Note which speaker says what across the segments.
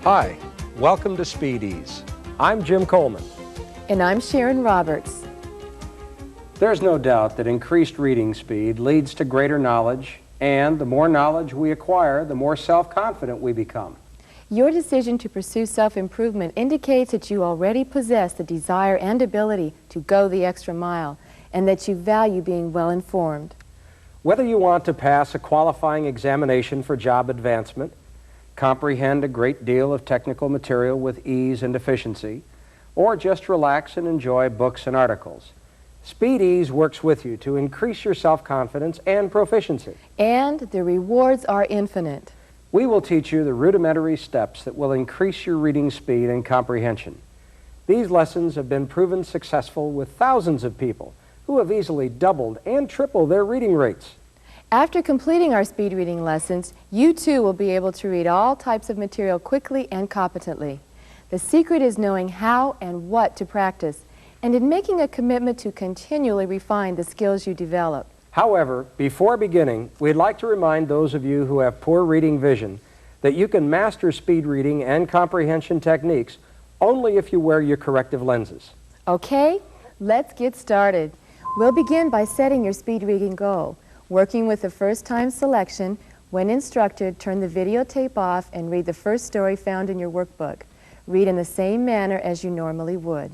Speaker 1: Hi, welcome to Speed Ease. I'm Jim Coleman.
Speaker 2: And I'm Sharon Roberts.
Speaker 1: There's no doubt that increased reading speed leads to greater knowledge, and the more knowledge we acquire, the more self-confident we become.
Speaker 2: Your decision to pursue self-improvement indicates that you already possess the desire and ability to go the extra mile, and that you value being well-informed.
Speaker 1: Whether you want to pass a qualifying examination for job advancement, comprehend a great deal of technical material with ease and efficiency, or just relax and enjoy books and articles, Speed Ease works with you to increase your self-confidence and proficiency.
Speaker 2: And the rewards are infinite.
Speaker 1: We will teach you the rudimentary steps that will increase your reading speed and comprehension. These lessons have been proven successful with thousands of people who have easily doubled and tripled their reading rates.
Speaker 2: After completing our speed reading lessons, you too will be able to read all types of material quickly and competently. The secret is knowing how and what to practice, and in making a commitment to continually refine the skills you develop.
Speaker 1: However, before beginning, we'd like to remind those of you who have poor reading vision that you can master speed reading and comprehension techniques only if you wear your corrective lenses.
Speaker 2: Okay, let's get started. We'll begin by setting your speed reading goal. Working with the first time selection, when instructed, turn the videotape off and read the first story found in your workbook. Read in the same manner as you normally would.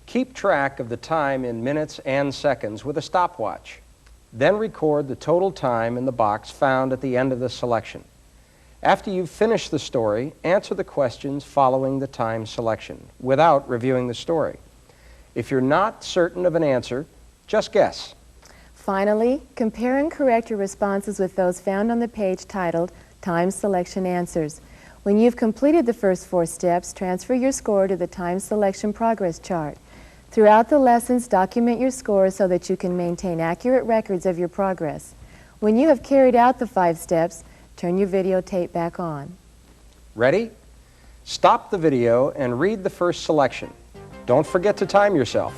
Speaker 1: Keep track of the time in minutes and seconds with a stopwatch. Then record the total time in the box found at the end of the selection. After you've finished the story, answer the questions following the time selection without reviewing the story. If you're not certain of an answer, just guess.
Speaker 2: Finally, compare and correct your responses with those found on the page titled Time Selection Answers. When you've completed the first 4 steps, transfer your score to the time selection progress chart. Throughout the lessons, document your score so that you can maintain accurate records of your progress. When you have carried out the 5 steps, turn your videotape back on.
Speaker 1: Ready? Stop the video and read the first selection. Don't forget to time yourself.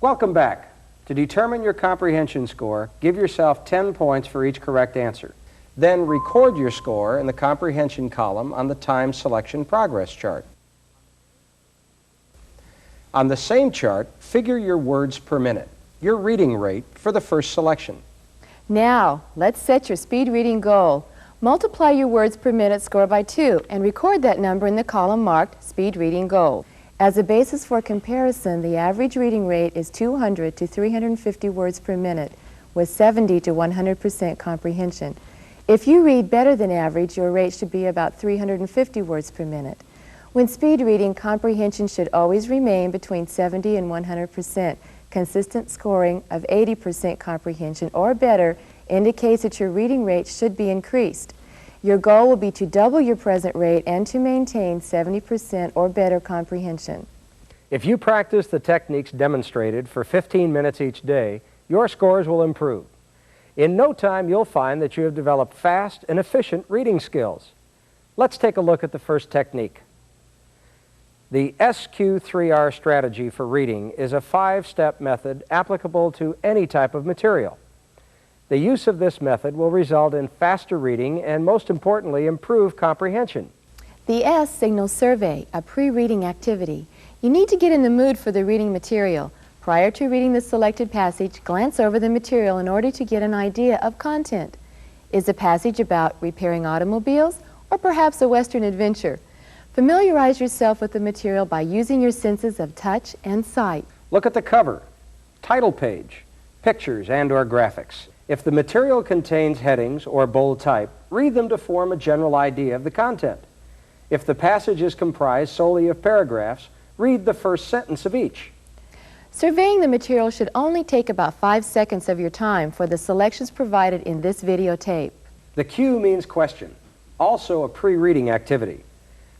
Speaker 1: Welcome back. To determine your comprehension score, give yourself 10 points for each correct answer. Then record your score in the comprehension column on the time selection progress chart. On the same chart, figure your words per minute, your reading rate for the first selection.
Speaker 2: Now, let's set your speed reading goal. Multiply your words per minute score by 2 and record that number in the column marked Speed Reading Goal. As a basis for comparison, the average reading rate is 200 to 350 words per minute, with 70 to 100% comprehension. If you read better than average, your rate should be about 350 words per minute. When speed reading, comprehension should always remain between 70 and 100%. Consistent scoring of 80% comprehension or better indicates that your reading rate should be increased. Your goal will be to double your present rate and to maintain 70% or better comprehension.
Speaker 1: If you practice the techniques demonstrated for 15 minutes each day, your scores will improve. In no time, you'll find that you have developed fast and efficient reading skills. Let's take a look at the first technique. The SQ3R strategy for reading is a 5-step method applicable to any type of material. The use of this method will result in faster reading and, most importantly, improve comprehension.
Speaker 2: The S signals survey, a pre-reading activity. You need to get in the mood for the reading material. Prior to reading the selected passage, glance over the material in order to get an idea of content. Is the passage about repairing automobiles or perhaps a Western adventure? Familiarize yourself with the material by using your senses of touch and sight.
Speaker 1: Look at the cover, title page, pictures and/or graphics. If the material contains headings or bold type, read them to form a general idea of the content. If the passage is comprised solely of paragraphs, read the first sentence of each.
Speaker 2: Surveying the material should only take about 5 seconds of your time for the selections provided in this videotape.
Speaker 1: The Q means question, also a pre-reading activity.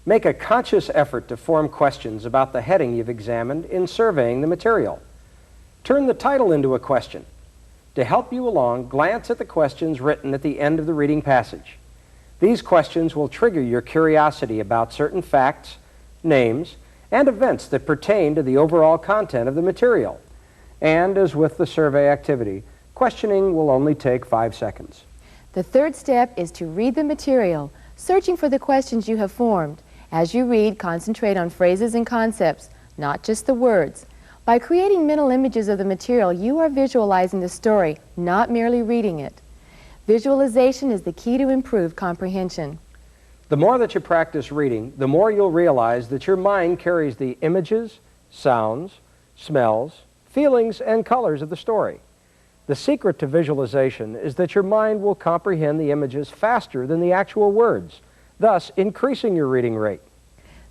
Speaker 1: Make a conscious effort to form questions about the heading you've examined in surveying the material. Turn the title into a question. To help you along, glance at the questions written at the end of the reading passage. These questions will trigger your curiosity about certain facts, names, and events that pertain to the overall content of the material. And as with the survey activity, questioning will only take 5 seconds.
Speaker 2: The third step is to read the material, searching for the questions you have formed. As you read, concentrate on phrases and concepts, not just the words. By creating mental images of the material, you are visualizing the story, not merely reading it. Visualization is the key to improved comprehension.
Speaker 1: The more that you practice reading, the more you'll realize that your mind carries the images, sounds, smells, feelings, and colors of the story. The secret to visualization is that your mind will comprehend the images faster than the actual words, thus increasing your reading rate.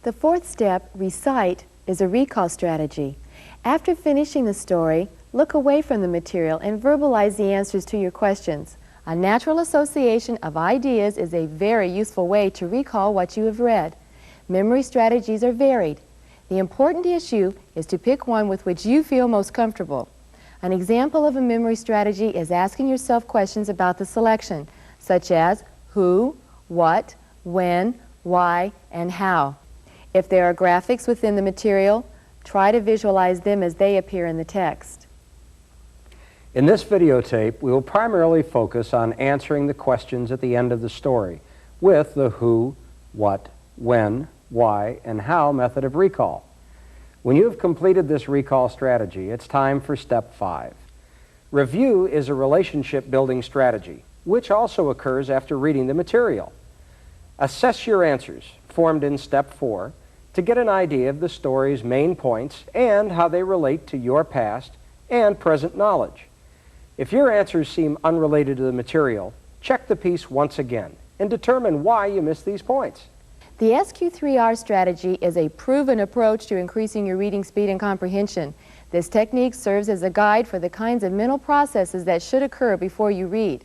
Speaker 2: The fourth step, recite, is a recall strategy. After finishing the story, look away from the material and verbalize the answers to your questions. A natural association of ideas is a very useful way to recall what you have read. Memory strategies are varied. The important issue is to pick one with which you feel most comfortable. An example of a memory strategy is asking yourself questions about the selection, such as who, what, when, why, and how. If there are graphics within the material, try to visualize them as they appear in the text.
Speaker 1: In this videotape, we will primarily focus on answering the questions at the end of the story with the who, what, when, why, and how method of recall. When you have completed this recall strategy, it's time for step 5. Review is a relationship-building strategy, which also occurs after reading the material. Assess your answers, formed in step 4, to get an idea of the story's main points and how they relate to your past and present knowledge. If your answers seem unrelated to the material, check the piece once again and determine why you missed these points.
Speaker 2: The SQ3R strategy is a proven approach to increasing your reading speed and comprehension. This technique serves as a guide for the kinds of mental processes that should occur before you read,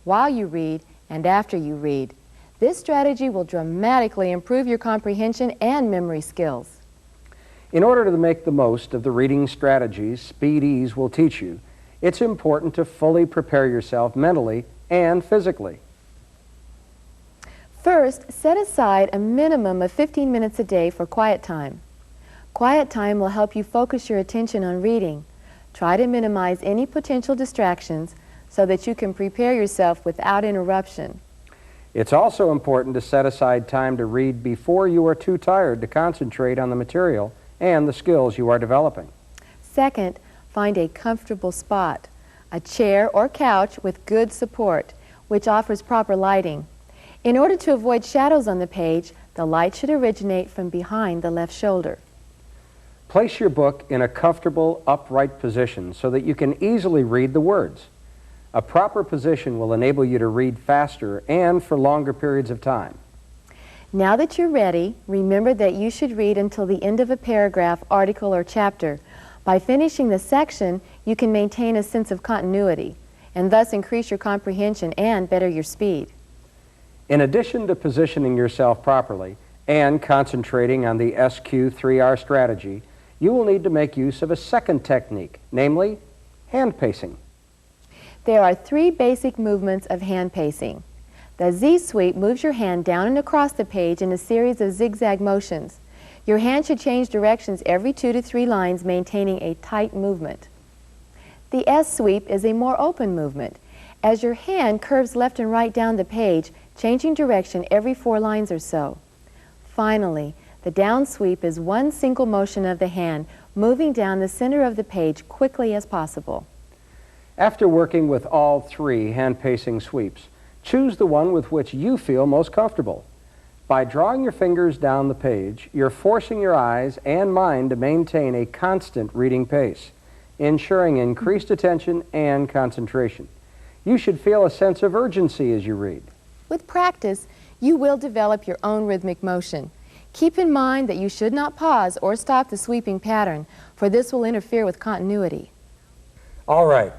Speaker 2: while you read, and after you read. This strategy will dramatically improve your comprehension and memory skills.
Speaker 1: In order to make the most of the reading strategies Speed Ease will teach you, it's important to fully prepare yourself mentally and physically.
Speaker 2: First, set aside a minimum of 15 minutes a day for quiet time. Quiet time will help you focus your attention on reading. Try to minimize any potential distractions so that you can prepare yourself without interruption.
Speaker 1: It's also important to set aside time to read before you are too tired to concentrate on the material and the skills you are developing.
Speaker 2: Second, find a comfortable spot, a chair or couch with good support, which offers proper lighting. In order to avoid shadows on the page, the light should originate from behind the left shoulder.
Speaker 1: Place your book in a comfortable, upright position so that you can easily read the words. A proper position will enable you to read faster and for longer periods of time.
Speaker 2: Now that you're ready, remember that you should read until the end of a paragraph, article, or chapter. By finishing the section, you can maintain a sense of continuity and thus increase your comprehension and better your speed.
Speaker 1: In addition to positioning yourself properly and concentrating on the SQ3R strategy, you will need to make use of a second technique, namely hand pacing.
Speaker 2: There are 3 basic movements of hand pacing. The Z sweep moves your hand down and across the page in a series of zigzag motions. Your hand should change directions every 2 to 3 lines, maintaining a tight movement. The S sweep is a more open movement. As your hand curves left and right down the page, changing direction every 4 lines or so. Finally, the down sweep is one single motion of the hand, moving down the center of the page quickly as possible.
Speaker 1: After working with all 3 hand pacing sweeps, choose the one with which you feel most comfortable. By drawing your fingers down the page, you're forcing your eyes and mind to maintain a constant reading pace, ensuring increased attention and concentration. You should feel a sense of urgency as you read.
Speaker 2: With practice, you will develop your own rhythmic motion. Keep in mind that you should not pause or stop the sweeping pattern, for this will interfere with continuity.
Speaker 1: All right.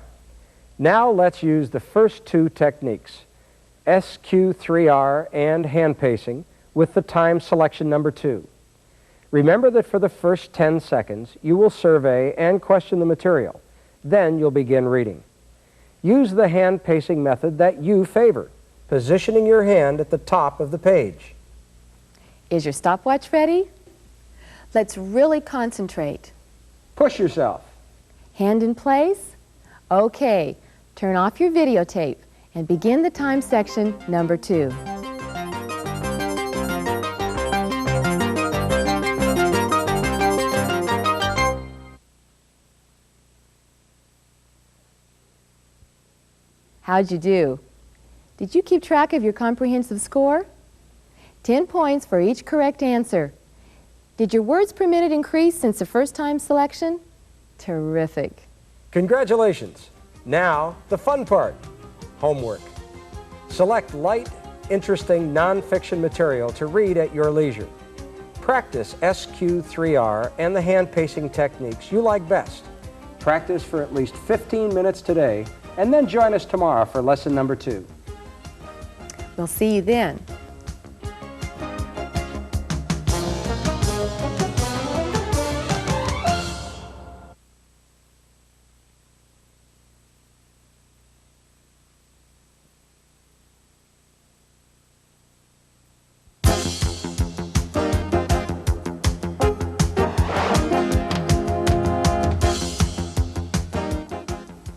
Speaker 1: Now let's use the first 2 techniques, SQ3R and hand pacing, with the time selection number 2. Remember that for the first 10 seconds, you will survey and question the material. Then you'll begin reading. Use the hand pacing method that you favor, positioning your hand at the top of the page.
Speaker 2: Is your stopwatch ready? Let's really concentrate.
Speaker 1: Push yourself.
Speaker 2: Hand in place? Okay, turn off your videotape and begin the time section number 2. How'd you do? Did you keep track of your comprehensive score? 10 points for each correct answer. Did your words per minute increase since the first time selection? Terrific.
Speaker 1: Congratulations. Now, the fun part, homework. Select light, interesting, non-fiction material to read at your leisure. Practice SQ3R and the hand pacing techniques you like best. Practice for at least 15 minutes today, and then join us tomorrow for lesson number 2.
Speaker 2: We'll see you then.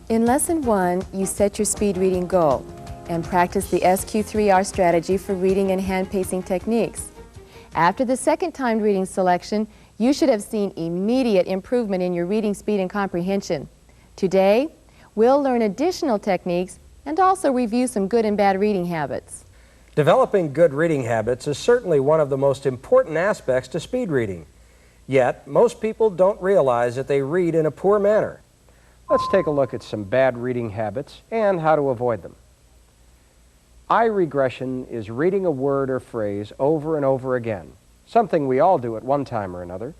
Speaker 2: In Lesson 1, you set your speed reading goal and practice the SQ3R strategy for reading and hand pacing techniques. After the second timed reading selection, you should have seen immediate improvement in your reading speed and comprehension. Today, we'll learn additional techniques and also review some good and bad reading habits.
Speaker 1: Developing good reading habits is certainly one of the most important aspects to speed reading. Yet, most people don't realize that they read in a poor manner. Let's take a look at some bad reading habits and how to avoid them. Eye regression is reading a word or phrase over and over again, something we all do at one time or another.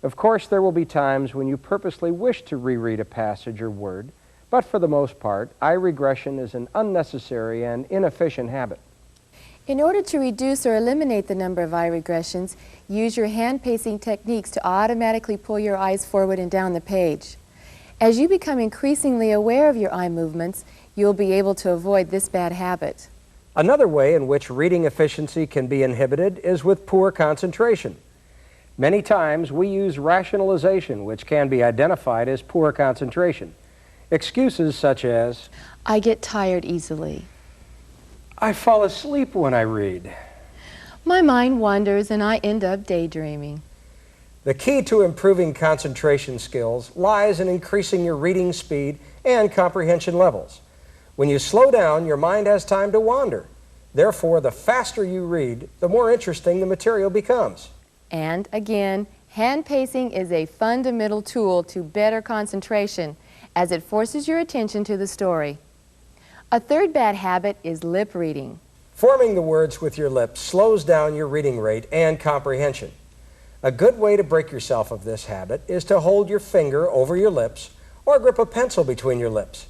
Speaker 1: Of course, there will be times when you purposely wish to reread a passage or word, but for the most part, eye regression is an unnecessary and inefficient habit.
Speaker 2: In order to reduce or eliminate the number of eye regressions, use your hand pacing techniques to automatically pull your eyes forward and down the page. As you become increasingly aware of your eye movements, you'll be able to avoid this bad habit.
Speaker 1: Another way in which reading efficiency can be inhibited is with poor concentration. Many times we use rationalization, which can be identified as poor concentration. Excuses such as,
Speaker 2: I get tired easily.
Speaker 1: I fall asleep when I read.
Speaker 2: My mind wanders and I end up daydreaming.
Speaker 1: The key to improving concentration skills lies in increasing your reading speed and comprehension levels. When you slow down, your mind has time to wander. Therefore, the faster you read, the more interesting the material becomes.
Speaker 2: And again, hand pacing is a fundamental tool to better concentration as it forces your attention to the story. A third bad habit is lip reading.
Speaker 1: Forming the words with your lips slows down your reading rate and comprehension. A good way to break yourself of this habit is to hold your finger over your lips or grip a pencil between your lips.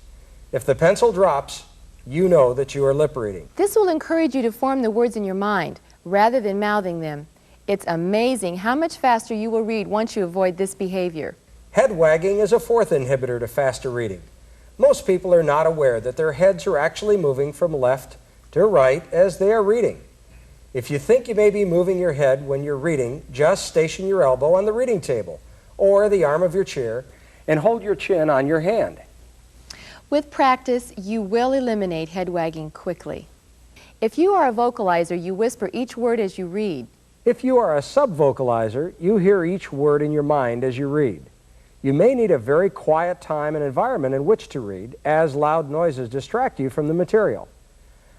Speaker 1: If the pencil drops, you know that you are lip reading.
Speaker 2: This will encourage you to form the words in your mind rather than mouthing them. It's amazing how much faster you will read once you avoid this behavior.
Speaker 1: Head wagging is a fourth inhibitor to faster reading. Most people are not aware that their heads are actually moving from left to right as they are reading. If you think you may be moving your head when you're reading, just station your elbow on the reading table or the arm of your chair and hold your chin on your hand.
Speaker 2: With practice, you will eliminate head wagging quickly. If you are a vocalizer, you whisper each word as you read.
Speaker 1: If you are a sub-vocalizer, you hear each word in your mind as you read. You may need a very quiet time and environment in which to read, as loud noises distract you from the material.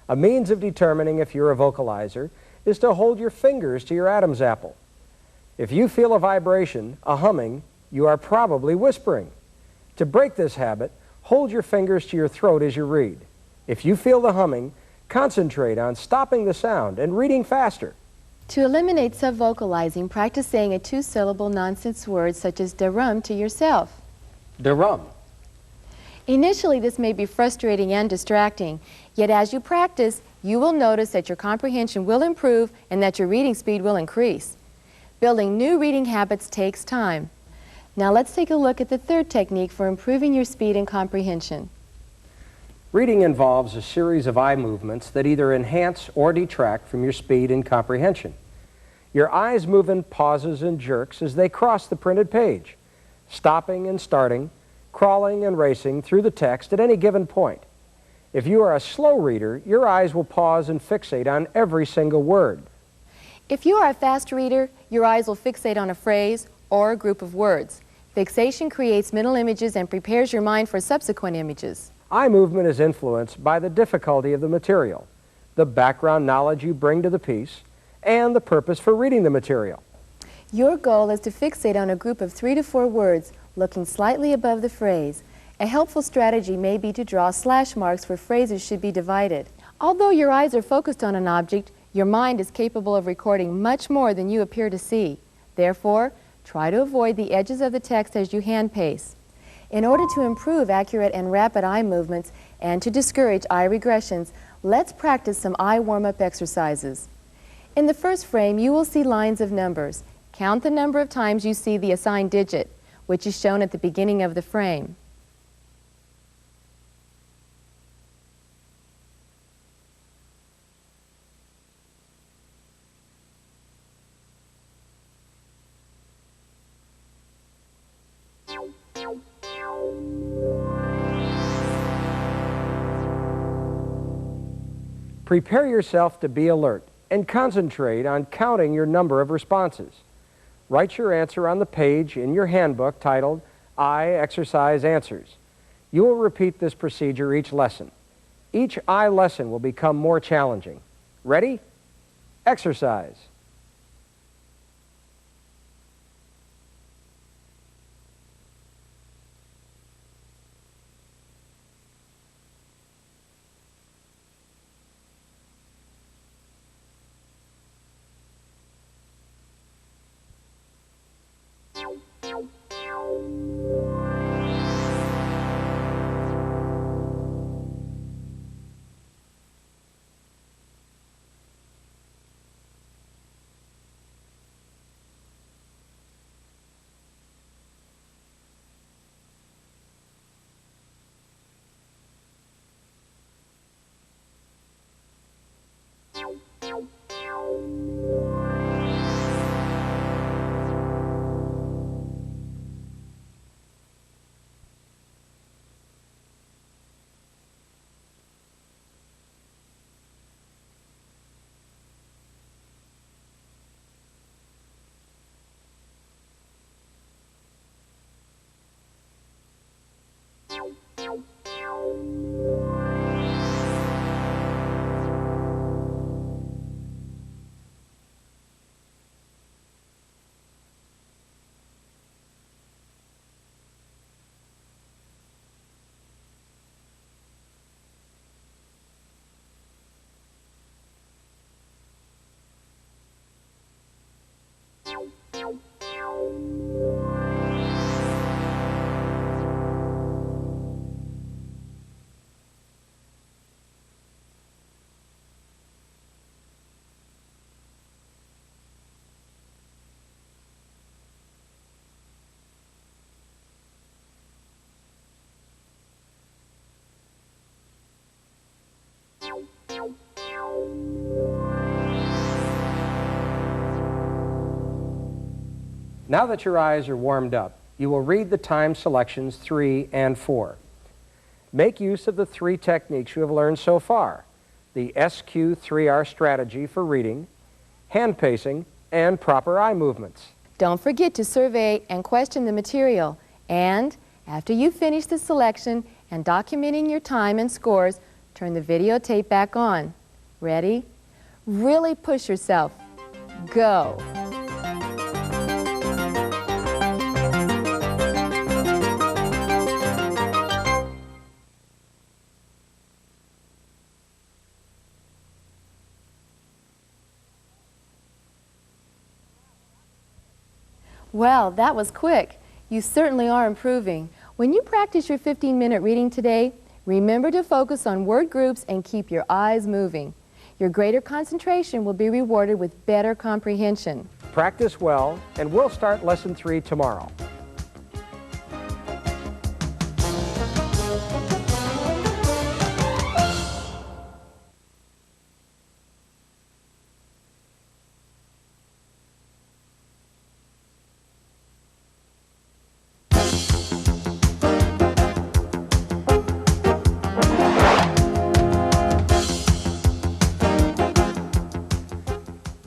Speaker 1: A means of determining if you're a vocalizer is to hold your fingers to your Adam's apple. If you feel a vibration, a humming, you are probably whispering. To break this habit, hold your fingers to your throat as you read. If you feel the humming, concentrate on stopping the sound and reading faster.
Speaker 2: To eliminate sub-vocalizing, practice saying a two-syllable nonsense word such as darum to yourself.
Speaker 1: Darum.
Speaker 2: Initially, this may be frustrating and distracting, yet as you practice, you will notice that your comprehension will improve and that your reading speed will increase. Building new reading habits takes time. Now let's take a look at the third technique for improving your speed and comprehension.
Speaker 1: Reading involves a series of eye movements that either enhance or detract from your speed and comprehension. Your eyes move in pauses and jerks as they cross the printed page, stopping and starting, crawling and racing through the text at any given point. If you are a slow reader, your eyes will pause and fixate on every single word.
Speaker 2: If you are a fast reader, your eyes will fixate on a phrase or a group of words. Fixation creates mental images and prepares your mind for subsequent images.
Speaker 1: Eye movement is influenced by the difficulty of the material, the background knowledge you bring to the piece, and the purpose for reading the material.
Speaker 2: Your goal is to fixate on a group of 3 to 4 words, looking slightly above the phrase. A helpful strategy may be to draw slash marks where phrases should be divided. Although your eyes are focused on an object, your mind is capable of recording much more than you appear to see. Therefore, try to avoid the edges of the text as you hand pace. In order to improve accurate and rapid eye movements and to discourage eye regressions, let's practice some eye warm-up exercises. In the first frame, you will see lines of numbers. Count the number of times you see the assigned digit, which is shown at the beginning of the frame.
Speaker 1: Prepare yourself to be alert and concentrate on counting your number of responses. Write your answer on the page in your handbook titled Eye Exercise Answers. You will repeat this procedure each lesson. Each eye lesson will become more challenging. Ready? Exercise. Now that your eyes are warmed up, you will read the time selections 3 and 4. Make use of the 3 techniques you have learned so far: the SQ3R strategy for reading, hand pacing, and proper eye movements.
Speaker 2: Don't forget to survey and question the material. And after you finish the selection and documenting your time and scores, turn the videotape back on. Ready? Really push yourself. Go! Well, that was quick. You certainly are improving. When you practice your 15-minute reading today, remember to focus on word groups and keep your eyes moving. Your greater concentration will be rewarded with better comprehension.
Speaker 1: Practice well, and we'll start Lesson 3 tomorrow.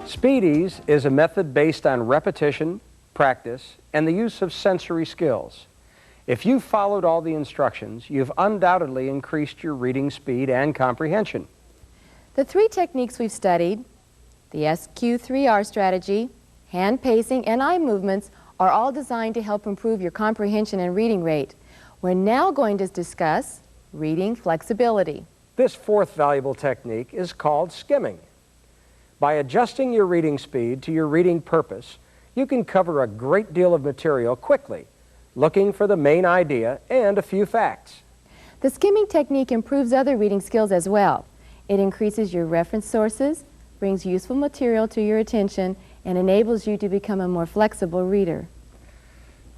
Speaker 1: Speedies is a method based on repetition, practice, and the use of sensory skills. If you've followed all the instructions, you've undoubtedly increased your reading speed and comprehension.
Speaker 2: The three techniques we've studied, the SQ3R strategy, hand pacing, and eye movements, are all designed to help improve your comprehension and reading rate. We're now going to discuss reading flexibility.
Speaker 1: This fourth valuable technique is called skimming. By adjusting your reading speed to your reading purpose, you can cover a great deal of material quickly, looking for the main idea and a few facts.
Speaker 2: The skimming technique improves other reading skills as well. It increases your reference sources, brings useful material to your attention, and enables you to become a more flexible reader.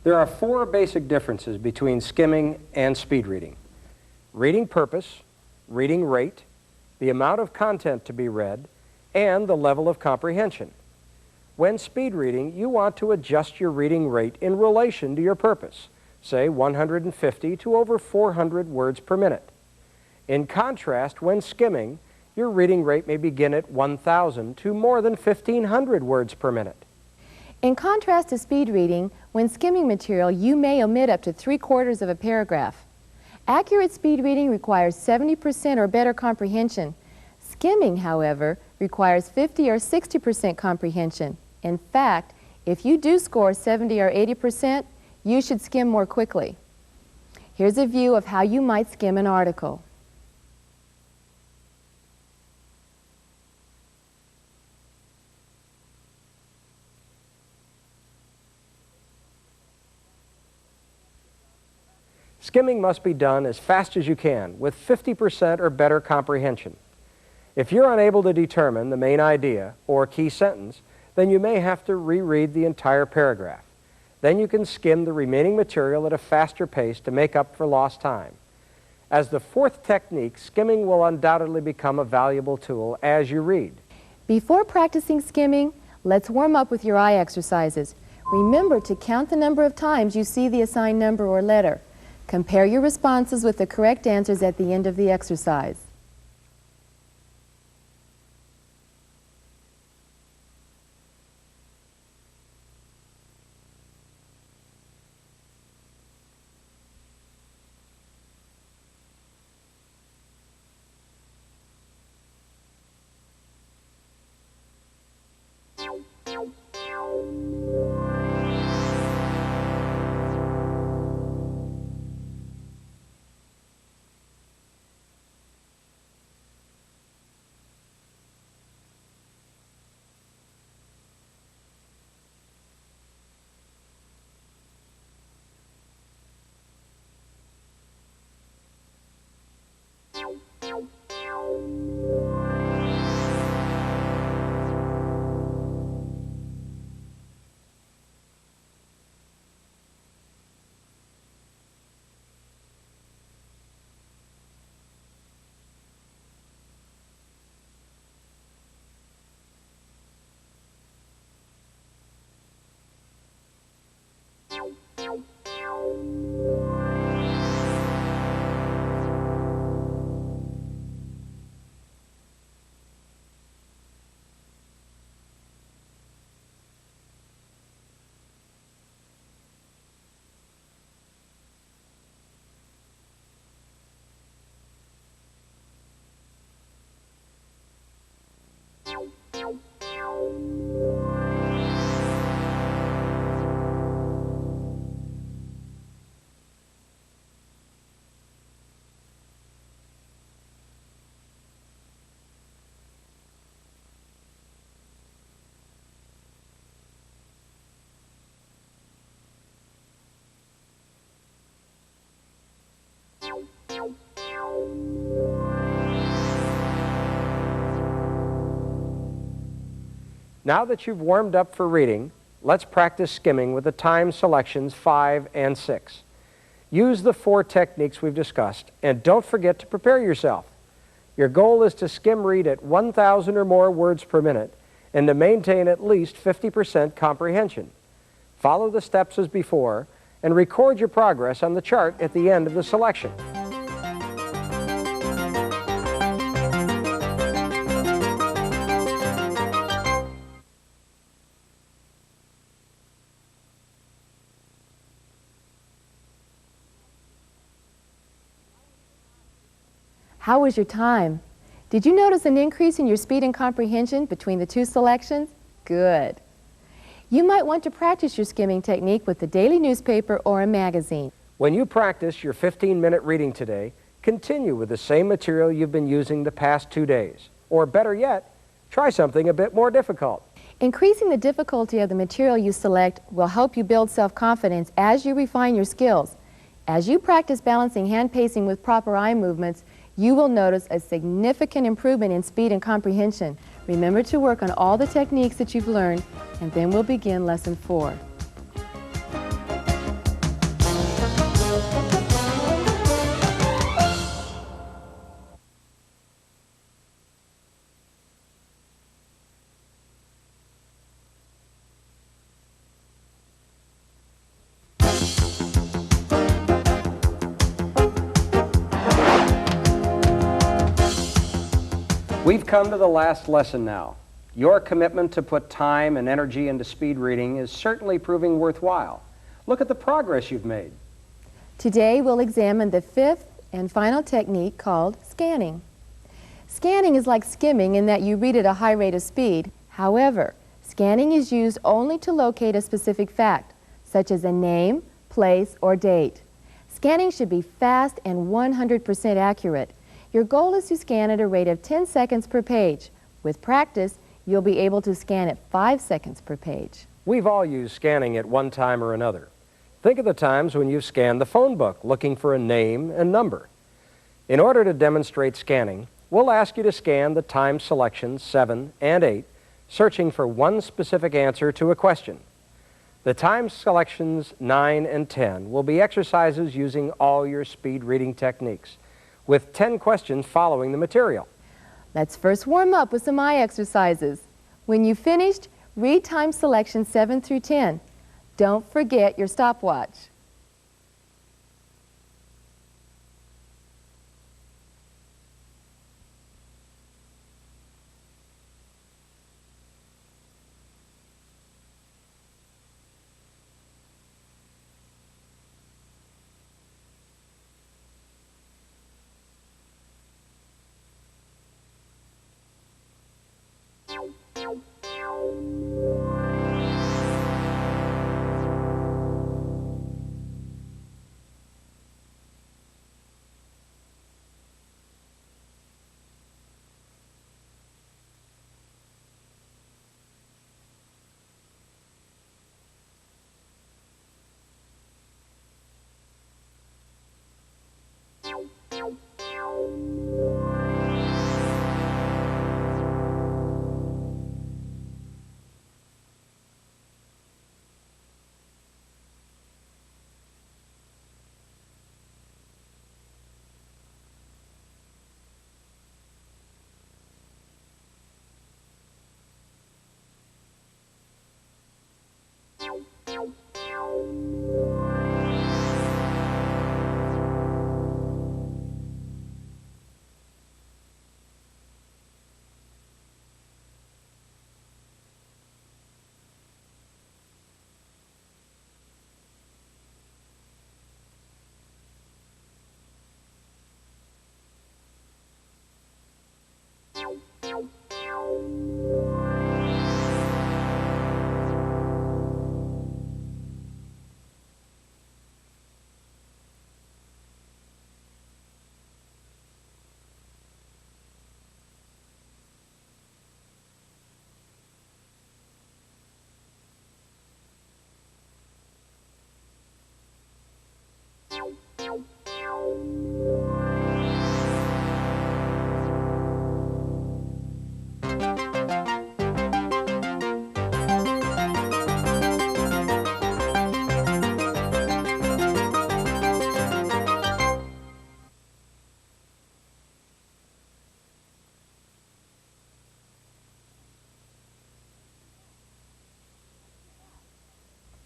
Speaker 1: There are four basic differences between skimming and speed reading: reading purpose, reading rate, the amount of content to be read, and the level of comprehension. When speed reading, you want to adjust your reading rate in relation to your purpose, say 150 to over 400 words per minute. In contrast, when skimming, your reading rate may begin at 1,000 to more than 1,500 words per minute.
Speaker 2: In contrast to speed reading, when skimming material, you may omit up to 3/4 of a paragraph. Accurate speed reading requires 70% or better comprehension. Skimming, however, requires 50 or 60% comprehension. In fact, if you do score 70 or 80%, you should skim more quickly. Here's a view of how you might skim an article.
Speaker 1: Skimming must be done as fast as you can, with 50% or better comprehension. If you're unable to determine the main idea or key sentence, then you may have to reread the entire paragraph. Then you can skim the remaining material at a faster pace to make up for lost time. As the fourth technique, skimming will undoubtedly become a valuable tool as you read.
Speaker 2: Before practicing skimming, let's warm up with your eye exercises. Remember to count the number of times you see the assigned number or letter. Compare your responses with the correct answers at the end of the exercise.
Speaker 1: Now that you've warmed up for reading, let's practice skimming with the time selections 5 and 6. Use the four techniques we've discussed, and don't forget to prepare yourself. Your goal is to skim read at 1,000 or more words per minute and to maintain at least 50% comprehension. Follow the steps as before and record your progress on the chart at the end of the selection.
Speaker 2: How was your time? Did you notice an increase in your speed and comprehension between the two selections? Good. You might want to practice your skimming technique with the daily newspaper or a magazine.
Speaker 1: When you practice your 15-minute reading today, continue with the same material you've been using the past 2 days. Or better yet, try something a bit more difficult.
Speaker 2: Increasing the difficulty of the material you select will help you build self-confidence as you refine your skills. As you practice balancing hand pacing with proper eye movements, you will notice a significant improvement in speed and comprehension. Remember to work on all the techniques that you've learned, and then we'll begin Lesson 4.
Speaker 1: We've come to the last lesson now. Your commitment to put time and energy into speed reading is certainly proving worthwhile. Look at the progress you've made.
Speaker 2: Today we'll examine the fifth and final technique called scanning. Scanning is like skimming in that you read at a high rate of speed. However, scanning is used only to locate a specific fact, such as a name, place, or date. Scanning should be fast and 100% accurate. Your goal is to scan at a rate of 10 seconds per page. With practice, you'll be able to scan at 5 seconds per page.
Speaker 1: We've all used scanning at one time or another. Think of the times when you've scanned the phone book looking for a name and number. In order to demonstrate scanning, we'll ask you to scan the time selections 7 and 8, searching for one specific answer to a question. The time selections 9 and 10 will be exercises using all your speed reading techniques, with 10 questions following the material.
Speaker 2: Let's first warm up with some eye exercises. When you've finished, read time selections 7 through 10. Don't forget your stopwatch.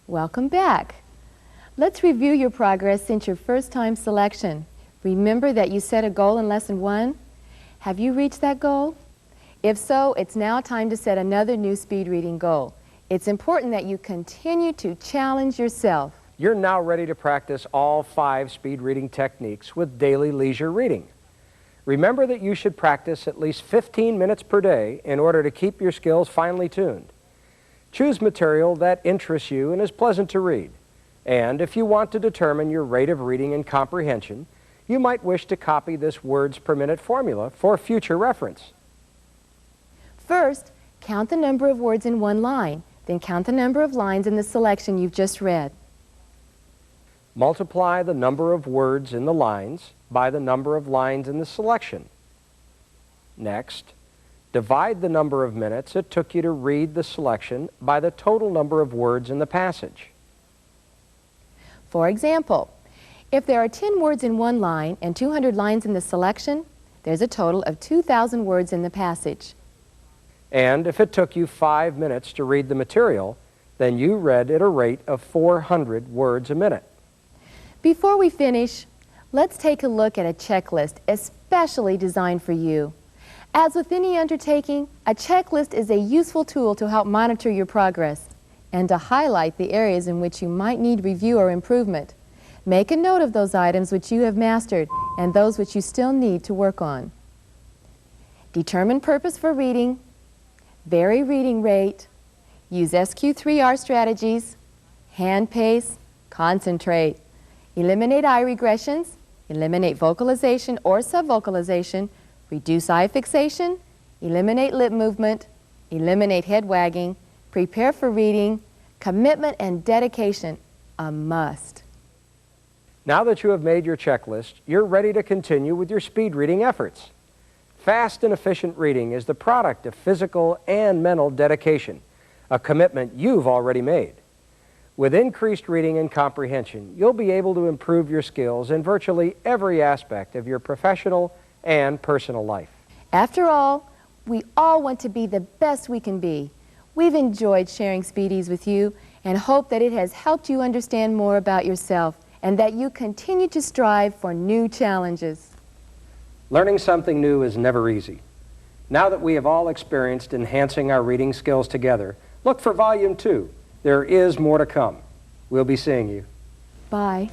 Speaker 2: Welcome back. Let's review your progress since your first time selection. Remember that you set a goal in Lesson 1? Have you reached that goal? If so, it's now time to set another new speed reading goal. It's important that you continue to challenge yourself.
Speaker 1: You're now ready to practice all 5 speed reading techniques with daily leisure reading. Remember that you should practice at least 15 minutes per day in order to keep your skills finely tuned. Choose material that interests you and is pleasant to read. And if you want to determine your rate of reading and comprehension, you might wish to copy this words per minute formula for future reference.
Speaker 2: First, count the number of words in one line, then count the number of lines in the selection you've just read.
Speaker 1: Multiply the number of words in the lines by the number of lines in the selection. Next, divide the number of minutes it took you to read the selection by the total number of words in the passage.
Speaker 2: For example, if there are 10 words in one line and 200 lines in the selection, there's a total of 2,000 words in the passage.
Speaker 1: And if it took you 5 minutes to read the material, then you read at a rate of 400 words a minute.
Speaker 2: Before we finish, let's take a look at a checklist especially designed for you. As with any undertaking, a checklist is a useful tool to help monitor your progress and to highlight the areas in which you might need review or improvement. Make a note of those items which you have mastered and those which you still need to work on. Determine purpose for reading, vary reading rate, use SQ3R strategies, hand pace, concentrate, eliminate eye regressions, eliminate vocalization or subvocalization, reduce eye fixation, eliminate lip movement, eliminate head wagging, prepare for reading, commitment and dedication, a must.
Speaker 1: Now that you have made your checklist, you're ready to continue with your speed reading efforts. Fast and efficient reading is the product of physical and mental dedication, a commitment you've already made. With increased reading and comprehension, you'll be able to improve your skills in virtually every aspect of your professional and personal life.
Speaker 2: After all, we all want to be the best we can be. We've enjoyed sharing Speedies with you and hope that it has helped you understand more about yourself and that you continue to strive for new challenges.
Speaker 1: Learning something new is never easy. Now that we have all experienced enhancing our reading skills together, look for Volume 2. There is more to come. We'll be seeing you.
Speaker 2: Bye.